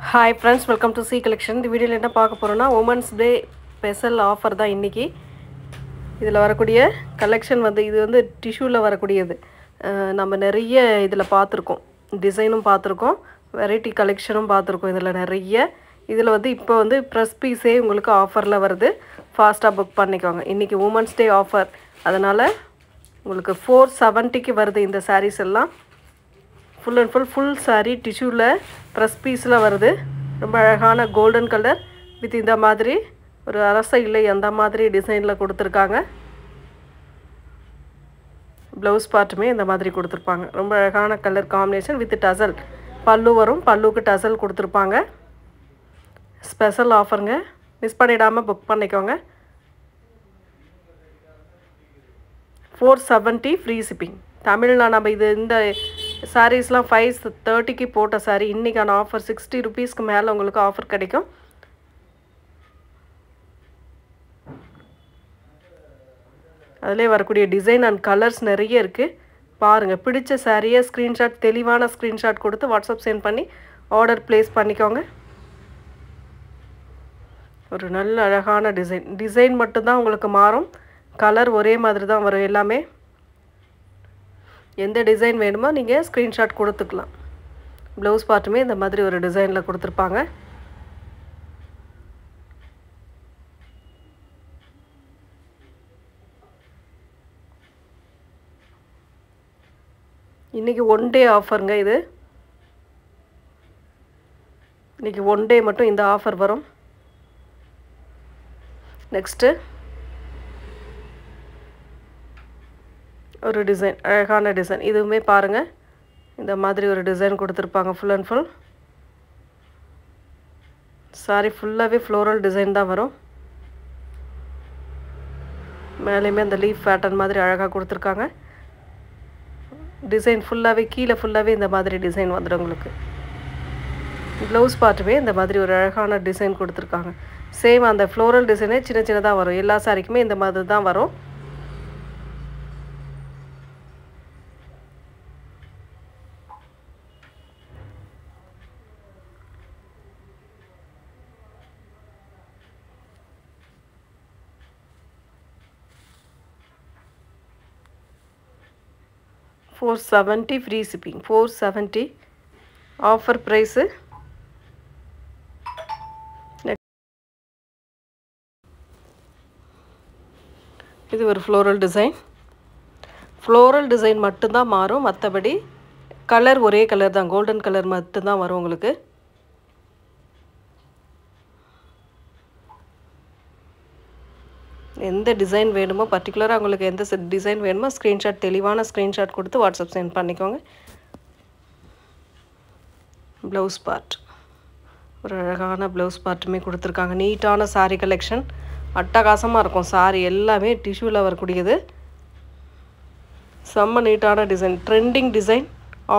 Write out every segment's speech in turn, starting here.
Hi friends, welcome to C Collection. இந்த வீடியோல என்ன பார்க்க போறோம்னா Women's Day ஸ்பெஷல் ஆஃபர் தான் இன்னைக்கு. இதில் வரக்கூடிய கலெக்ஷன் இது வந்து டிஷ்யூவில் வரக்கூடியது. நம்ம நிறைய இதில் பார்த்துருக்கோம், டிசைனும் பார்த்துருக்கோம், வெரைட்டி கலெக்ஷனும் பார்த்துருக்கோம். இதில் நிறைய இதில் இப்போ ப்ரெஸ் பீஸே உங்களுக்கு ஆஃபரில் வருது. ஃபாஸ்ட்டாக புக் பண்ணிக்கோங்க. இன்றைக்கி உமன்ஸ் டே ஆஃபர், அதனால் உங்களுக்கு 470க்கு வருது இந்த சாரீஸ் எல்லாம். ஃபுல் அண்ட் ஃபுல் சாரீ டிஷ்யூவில் ப்ரெஸ் பீஸில் வருது. ரொம்ப அழகான கோல்டன் கலர் வித் இந்த மாதிரி ஒரு அரச இல்லை அந்த மாதிரி டிசைனில் கொடுத்துருக்காங்க. ப்ளவுஸ் பார்ட்டுமே இந்த மாதிரி கொடுத்துருப்பாங்க. ரொம்ப அழகான கலர் காம்பினேஷன் வித் டசல். பல்லு வரும், பல்லுக்கு டசல் கொடுத்துருப்பாங்க. ஸ்பெஷல் ஆஃபருங்க, மிஸ் பண்ணிடாமல் புக் பண்ணிக்கோங்க. 470 ஃப்ரீ ஷிப்பிங். தமிழ்நாடு நம்ம இந்த சாரீஸ்லாம் 530க்கு போட்ட சாரீ இன்றைக்கான ஆஃபர் 60 ருபீஸ்க்கு மேலே உங்களுக்கு ஆஃபர் கிடைக்கும். அதிலே வரக்கூடிய டிசைன் அண்ட் கலர்ஸ் நிறைய இருக்குது. பாருங்கள், பிடிச்ச சாரியை ஸ்க்ரீன்ஷாட், தெளிவான ஸ்க்ரீன்ஷாட் கொடுத்து வாட்ஸ்அப் சென்ட் பண்ணி ஆர்டர் ப்ளேஸ் பண்ணிக்கோங்க. ஒரு நல்ல அழகான டிசைன் மட்டும்தான் உங்களுக்கு மாறும், கலர் ஒரே மாதிரி தான் வரும் எல்லாமே. எந்த டிசைன் வேணுமோ நீங்கள் ஸ்க்ரீன்ஷாட் கொடுத்துக்கலாம். ப்ளவுஸ் பார்ட்டுமே இந்த மாதிரி ஒரு டிசைனில் கொடுத்துருப்பாங்க. இன்றைக்கி ஒன் டே ஆஃபருங்க இது. இன்றைக்கி ஒன் டே மட்டும் இந்த ஆஃபர் வரும். நெக்ஸ்ட்டு ஒரு டிசைன், அழகான டிசைன். இதுவுமே பாருங்கள், இந்த மாதிரி ஒரு டிசைன் கொடுத்துருப்பாங்க. ஃபுல் அண்ட் ஃபுல் சாரி ஃபுல்லாகவே ஃப்ளோரல் டிசைன் தான் வரும். மேலேயுமே அந்த லீஃப் பேட்டர்ன் மாதிரி அழகாக கொடுத்துருக்காங்க. டிசைன் ஃபுல்லாகவே கீழே ஃபுல்லாகவே இந்த மாதிரி டிசைன் வந்துடும் உங்களுக்கு. ப்ளவுஸ் பார்ட்டுமே இந்த மாதிரி ஒரு அழகான டிசைன் கொடுத்துருக்காங்க. சேம் அந்த ஃப்ளோரல் டிசைனே சின்ன சின்னதாக வரும். எல்லா சாரிக்குமே இந்த மாதிரி தான் வரும். $470 ஃப்ரீ ஷிப்பிங். 470 offer price. இது ஒரு ஃப்ளோரல் டிசைன். ஃப்ளோரல் டிசைன் மட்டும்தான் மாறும், மற்றபடி கலர் ஒரே கலர் தான், கோல்டன் கலர் மட்டும்தான் வரும் உங்களுக்கு. எந்த டிசைன் வேணுமோ, பர்டிகுலராக உங்களுக்கு எந்த டிசைன் வேணுமோ ஸ்க்ரீன்ஷாட், தெளிவான ஸ்க்ரீன்ஷாட் கொடுத்து வாட்ஸ்அப் சென்ட் பண்ணிக்கோங்க. ப்ளவுஸ் பார்ட், ஒரு அழகான ப்ளவுஸ் பார்ட்டுமே கொடுத்துருக்காங்க. நீட்டான சாரீ கலெக்ஷன், அட்டகாசமாக இருக்கும். சாரீ எல்லாமே டிஷ்யூவில் வரக்கூடியது. செம்ம நீட்டான design, trending design.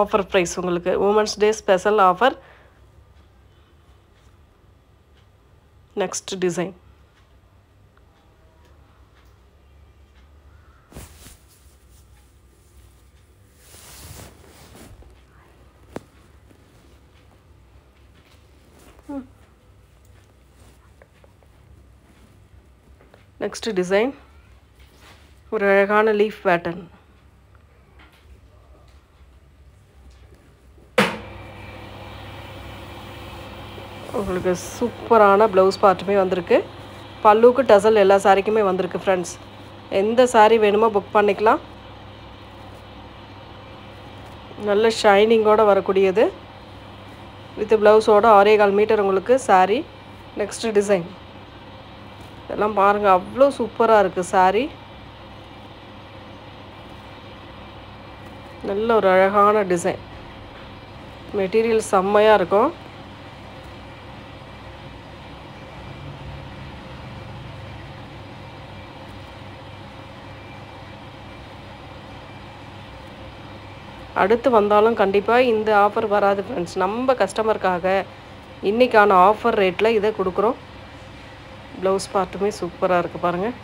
Offer price உங்களுக்கு women's day special offer. Next design, next design ஒரு அழகான லீஃப் பேட்டர்ன். உங்களுக்கு சூப்பரான ப்ளவுஸ் பார்ட்டுமே வந்திருக்கு. பல்லுக்கு டசல் எல்லா சாரிக்குமே வந்திருக்கு ஃப்ரெண்ட்ஸ். எந்த சாரீ வேணுமோ புக் பண்ணிக்கலாம். நல்ல ஷைனிங்கோடு வரக்கூடியது வித் ப்ளவுஸோட 6.25 மீட்டர் உங்களுக்கு சாரீ. நெக்ஸ்ட் டிசைன், இதெல்லாம் பாருங்கள், அவ்வளோ சூப்பராக இருக்குது சாரீ. நல்ல ஒரு அழகான டிசைன், மெட்டீரியல் செம்மையாக இருக்கும். அடுத்து வந்தாலும் கண்டிப்பாக இந்த ஆஃபர் வராது ஃப்ரெண்ட்ஸ். நம்ம கஸ்டமருக்காக இன்றைக்கான ஆஃபர் ரேட்டில் இதை கொடுக்குறோம். ப்ளவுஸ் பார்ட்டுமே சூப்பராக இருக்குது பாருங்கள்.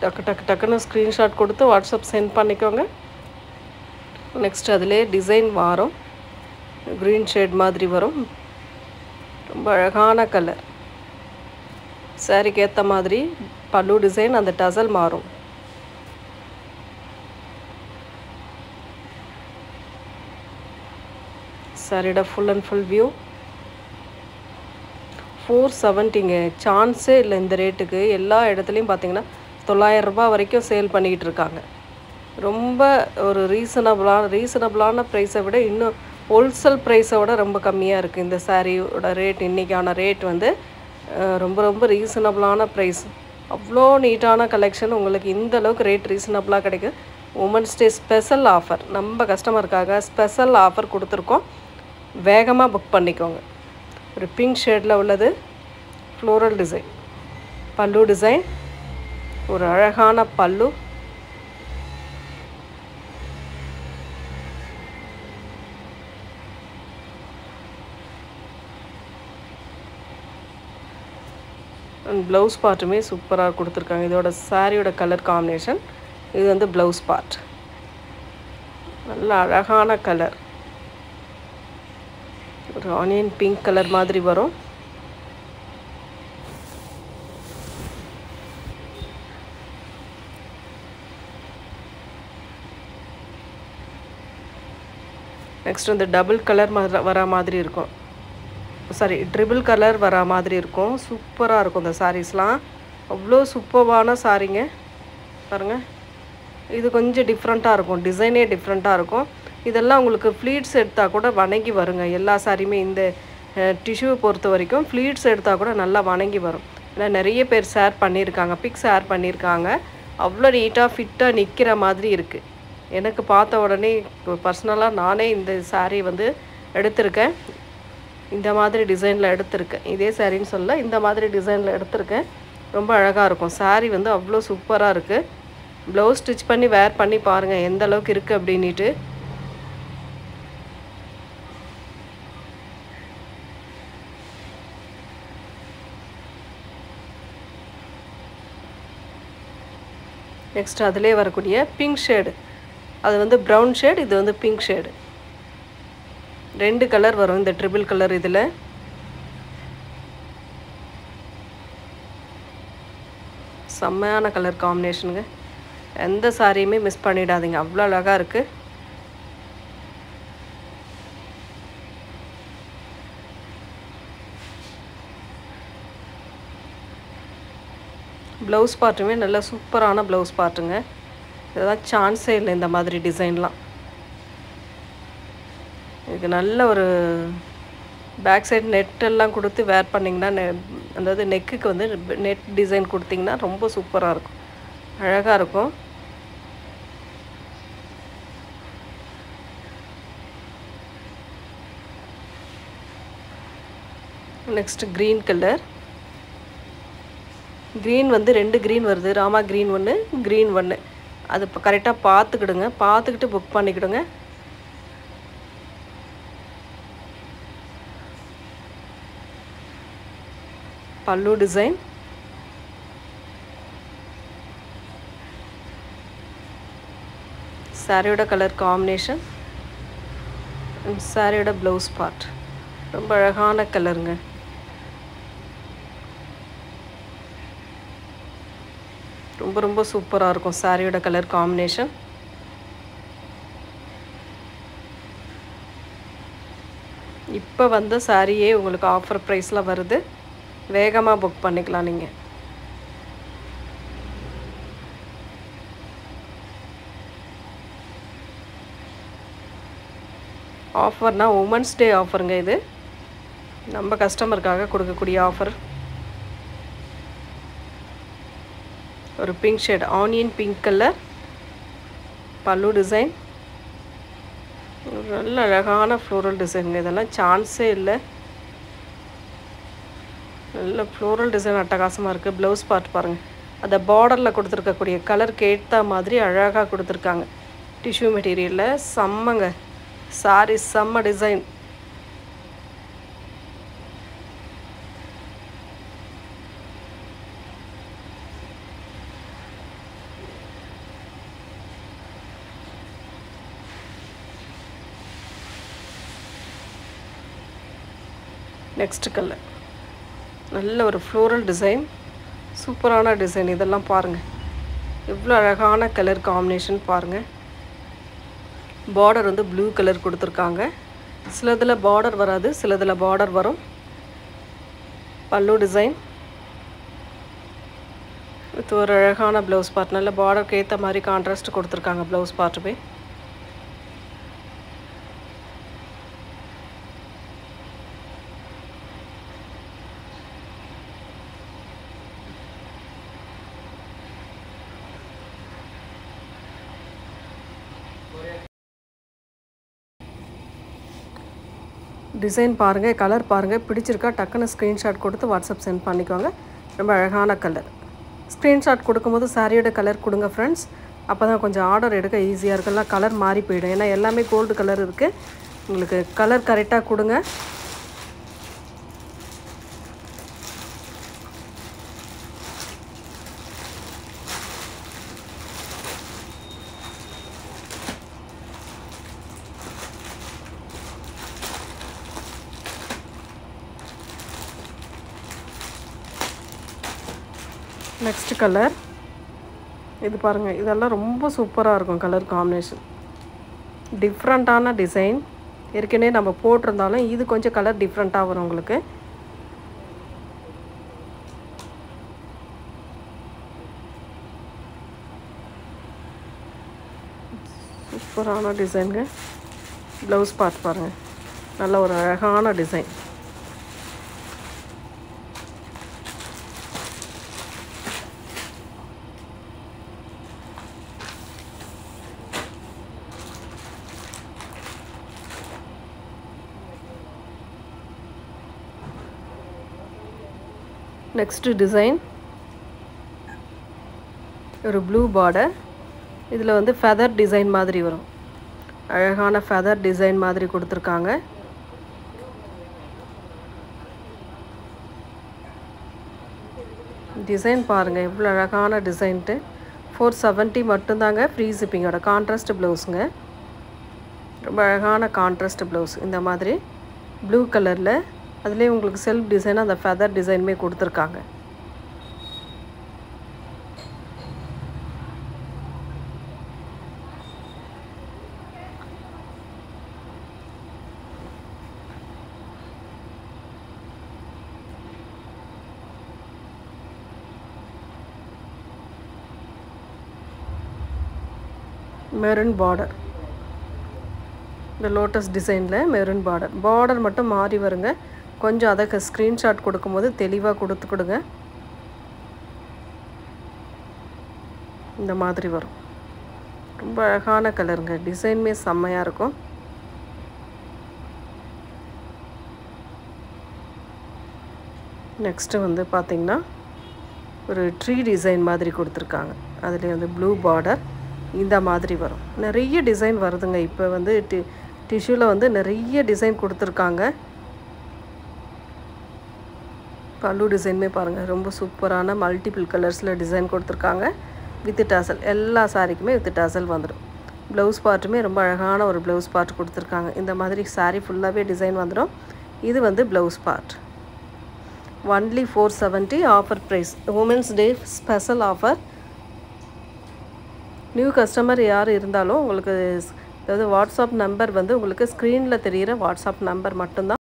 டக்குன்னு ஸ்க்ரீன்ஷாட் கொடுத்து வாட்ஸ்அப் சென்ட் பண்ணிக்கோங்க. நெக்ஸ்ட் அதிலே டிசைன் வரும், க்ரீன் ஷேட் மாதிரி வரும். ரொம்ப அழகான கலர். சாரிக்கு ஏற்ற மாதிரி பல்லு டிசைன், அந்த டசல் மாறும். சாரியோட ஃபுல் அண்ட் ஃபுல் வியூ. 470ங்க, சான்ஸே இல்லை இந்த ரேட்டுக்கு. எல்லா இடத்துலையும் பார்த்தீங்கன்னா 900 ரூபாய் வரைக்கும் சேல் பண்ணிக்கிட்டு இருக்காங்க. ரொம்ப ஒரு ரீசனபிளான ப்ரைஸை விட இன்னும் ஹோல்சேல் ப்ரைஸை விட ரொம்ப கம்மியாக இருக்குது இந்த சாரியோட ரேட். இன்றைக்கான ரேட் வந்து ரொம்ப ரீசனபிளான ப்ரைஸ். அவ்வளோ நீட்டான கலெக்ஷன் உங்களுக்கு இந்த அளவுக்கு ரேட் ரீசனபிளாக கிடைக்குது. உமன்ஸ் டே ஸ்பெஷல் ஆஃபர், நம்ம கஸ்டமருக்காக ஸ்பெஷல் ஆஃபர் கொடுத்துருக்கோம். வேகமாக புக் பண்ணிக்கோங்க. ஒரு பிங்க் ஷேடில் உள்ளது, ஃப்ளோரல் டிசைன், பல்லு டிசைன், ஒரு அழகான பல்லு. ப்ளவுஸ் பார்ட்டுமே சூப்பராக கொடுத்துருக்காங்க. இதோட சாரியோட கலர் காம்பினேஷன். இது வந்து ப்ளவுஸ் பார்ட், நல்ல அழகான கலர். ஒரு ஆனியன் பிங்க் கலர் மாதிரி வரும். நெக்ஸ்ட் வந்து டபுள் கலர் வர மாதிரி இருக்கும், சாரி ட்ரிபிள் கலர் வர மாதிரி இருக்கும். சூப்பராக இருக்கும் இந்த சாரீஸ்லாம். அவ்வளோ சூப்பரான சாரீங்க பாருங்கள். இது கொஞ்சம் டிஃப்ரெண்ட்டாக இருக்கும், டிசைனே டிஃப்ரெண்ட்டாக இருக்கும். இதெல்லாம் உங்களுக்கு ஃப்ளீட்ஸ் எடுத்தால் கூட வணங்கி வருங்க. எல்லா சாரியுமே இந்த டிஷ்யூவை பொறுத்த வரைக்கும் ஃப்ளீட்ஸ் எடுத்தால் கூட நல்லா வணங்கி வரும். ஏன்னா நிறைய பேர் ஷேர் பண்ணியிருக்காங்க, பிக் ஷேர் பண்ணியிருக்காங்க. அவ்வளோ நீட்டாக ஃபிட்டாக நிற்கிற மாதிரி இருக்குது. எனக்கு பார்த்த உடனே பர்சனலாக நானே இந்த சாரீ வந்து எடுத்திருக்கேன். இந்த மாதிரி டிசைனில் எடுத்திருக்கேன். இதே சாரின்னு சொல்ல, இந்த மாதிரி டிசைனில் எடுத்திருக்கேன். ரொம்ப அழகாக இருக்கும் சாரீ வந்து, அவ்வளோ சூப்பராக இருக்குது. ப்ளவுஸ் ஸ்டிச் பண்ணி வேர் பண்ணி பாருங்கள் எந்த அளவுக்கு இருக்குது அப்படின்ட்டு. நெக்ஸ்ட் அதிலே வரக்கூடிய பிங்க் ஷேடு, அது வந்து ப்ரௌன் ஷேட், இது வந்து பிங்க் ஷேடு. 2 கலர் வரும் இந்த ட்ரிபிள் கலர். இதில் செம்மையான கலர் காம்பினேஷனுங்க. எந்த சாரியுமே மிஸ் பண்ணிடாதீங்க, அவ்வளோ அழகாக இருக்குது. ப்ளவுஸ் பார்ட்டுமே நல்ல சூப்பரான ப்ளவுஸ் பார்ட்டுங்க. இதெல்லாம் சான்ஸே இல்லை இந்த மாதிரி டிசைன்லாம். இதுக்கு நல்ல ஒரு பேக் சைடு நெட்டெல்லாம் கொடுத்து வேர் பண்ணிங்கன்னா, அதாவது நெக்குக்கு வந்து நெட் டிசைன் கொடுத்திங்கன்னா ரொம்ப சூப்பராக இருக்கும், அழகாக இருக்கும். Next green colour. க்ரீன் வந்து 2 க்ரீன் வருது, ராமா க்ரீன் ஒன்று, க்ரீன் ஒன்று. அது இப்போ கரெக்டாக பார்த்துக்கிடுங்க, பார்த்துக்கிட்டு புக் பண்ணிக்கிடுங்க. பல்லு டிசைன், சாரியோட கலர் காம்பினேஷன், சாரியோட ப்ளவுஸ் பார்ட். ரொம்ப அழகான கலருங்க. ரொம்ப சூப்பராக இருக்கும் சாரியோட கலர் காம்பினேஷன். இப்போ வந்த சாரியே உங்களுக்கு ஆஃபர் ப்ரைஸில் வருது, வேகமாக புக் பண்ணிக்கலாம் நீங்கள். ஆஃபர்னா உமன்ஸ் டே ஆஃபருங்க. இது நம்ம கஸ்டமருக்காக கொடுக்கக்கூடிய ஆஃபர். ஒரு pink shade, onion pink colour, பல்லு டிசைன், நல்ல அழகான ஃப்ளோரல் டிசைனுங்க. இதெல்லாம் சான்ஸே இல்லை, நல்ல ஃப்ளோரல் டிசைன் அட்டகாசமாக இருக்குது. ப்ளவுஸ் பார்ட் பாருங்கள், அந்த பார்டரில் கொடுத்துருக்கக்கூடிய கலருக்கு ஏற்ற மாதிரி அழகாக கொடுத்துருக்காங்க. டிஷ்யூ மெட்டீரியலில் செம்மங்க சாரி, செம்ம டிசைன். நெக்ஸ்ட் கலர் நல்ல ஒரு ஃப்ளோரல் டிசைன், சூப்பரான டிசைன். இதெல்லாம் பாருங்கள் எவ்வளோ அழகான கலர் காம்பினேஷன் பாருங்கள். பார்டர் வந்து ப்ளூ கலர் கொடுத்துருக்காங்க. சிலதில் பார்டர் வராது, சிலதில் பார்டர் வரும். பல்லு டிசைன் இது ஒரு அழகான ப்ளவுஸ் பார்ட். நல்ல பார்டருக்கு ஏற்ற மாதிரி கான்ட்ராஸ்ட் கொடுத்துருக்காங்க ப்ளவுஸ் பார்ட்டுமே. டிசைன் பாருங்கள், கலர் பாருங்கள், பிடிச்சிருக்கா டக்குன்னு ஸ்க்ரீன்ஷாட் கொடுத்து வாட்ஸ்அப் சென்ட் பண்ணிக்கோங்க. ரொம்ப அழகான கலர். ஸ்க்ரீன்ஷாட் கொடுக்கும்போது சாரியோட கலர் கொடுங்க ஃப்ரெண்ட்ஸ். அப்போ தான் கொஞ்சம் ஆர்டர் எடுக்க ஈஸியாக இருக்குல்ல. கலர் மாறி போயிடும், ஏன்னா எல்லாமே கோல்டு கலர் இருக்குது. உங்களுக்கு கலர் கரெக்டாக கொடுங்க. நெக்ஸ்ட் கலர் இது பாருங்கள், இதெல்லாம் ரொம்ப சூப்பராக இருக்கும் கலர் காம்பினேஷன். டிஃப்ரெண்ட்டான டிசைன். ஏற்கனவே நம்ம போட்டிருந்தாலும் இது கொஞ்சம் கலர் டிஃப்ரெண்ட்டாக வரும் உங்களுக்கு. சூப்பரான டிசைனுங்க. ப்ளவுஸ் பார்ட் பாருங்கள், நல்ல ஒரு அழகான டிசைன். நெக்ஸ்ட் டிசைன் ஒரு ப்ளூ பார்டர். இதில் வந்து ஃபெதர் டிசைன் மாதிரி வரும். அழகான ஃபெதர் டிசைன் மாதிரி கொடுத்துருக்காங்க. டிசைன் பாருங்கள் எவ்வளோ அழகான டிசைன்ட்டு. 470 மட்டும்தாங்க ஃப்ரீ ஷிப்பிங்கோட. கான்ட்ராஸ்ட் ப்ளவுஸுங்க. ரொம்ப அழகான கான்ட்ராஸ்ட் ப்ளவுஸ். இந்த மாதிரி ப்ளூ கலரில் அதுலேயே உங்களுக்கு செல்ஃப் டிசைனாக அந்த ஃபெதர் டிசைனுமே கொடுத்துருக்காங்க. Maroon border. இந்த லோட்டஸ் டிசைனில் மெரூன் பார்டர். பார்டர் மட்டும் மாறி வருங்க. கொஞ்சம் அதை ஸ்க்ரீன்ஷாட் கொடுக்கும்போது தெளிவாக கொடுங்க. இந்த மாதிரி வரும். ரொம்ப அழகான கலருங்க. டிசைனுமே செம்மையாக இருக்கும். நெக்ஸ்ட்டு வந்து பார்த்திங்கன்னா ஒரு ட்ரீ டிசைன் மாதிரி கொடுத்துருக்காங்க. அதுலேயே வந்து ப்ளூ பார்டர் இந்த மாதிரி வரும். நிறைய டிசைன் வருதுங்க. இப்போ வந்து டிஷ்யூவில் வந்து நிறைய டிசைன் கொடுத்துருக்காங்க. பல்லு டிசைனுமே பாருங்கள் ரொம்ப சூப்பரான மல்டிபிள் கலர்ஸில் டிசைன் கொடுத்துருக்காங்க. With dazzle. எல்லா சாரிக்குமே வித் டாசல் வந்துடும். ப்ளவுஸ் பார்ட்டுமே ரொம்ப அழகான ஒரு ப்ளவுஸ் பார்ட் கொடுத்துருக்காங்க. இந்த மாதிரி சாரி ஃபுல்லாகவே டிசைன் வந்துடும். இது வந்து blouse part. Only 470 offer price. Women's day special offer. New customer யார் இருந்தாலும் உங்களுக்கு அதாவது வாட்ஸ்அப் நம்பர் வந்து உங்களுக்கு ஸ்க்ரீனில் தெரிகிற வாட்ஸ்அப் நம்பர் மட்டும்தான்.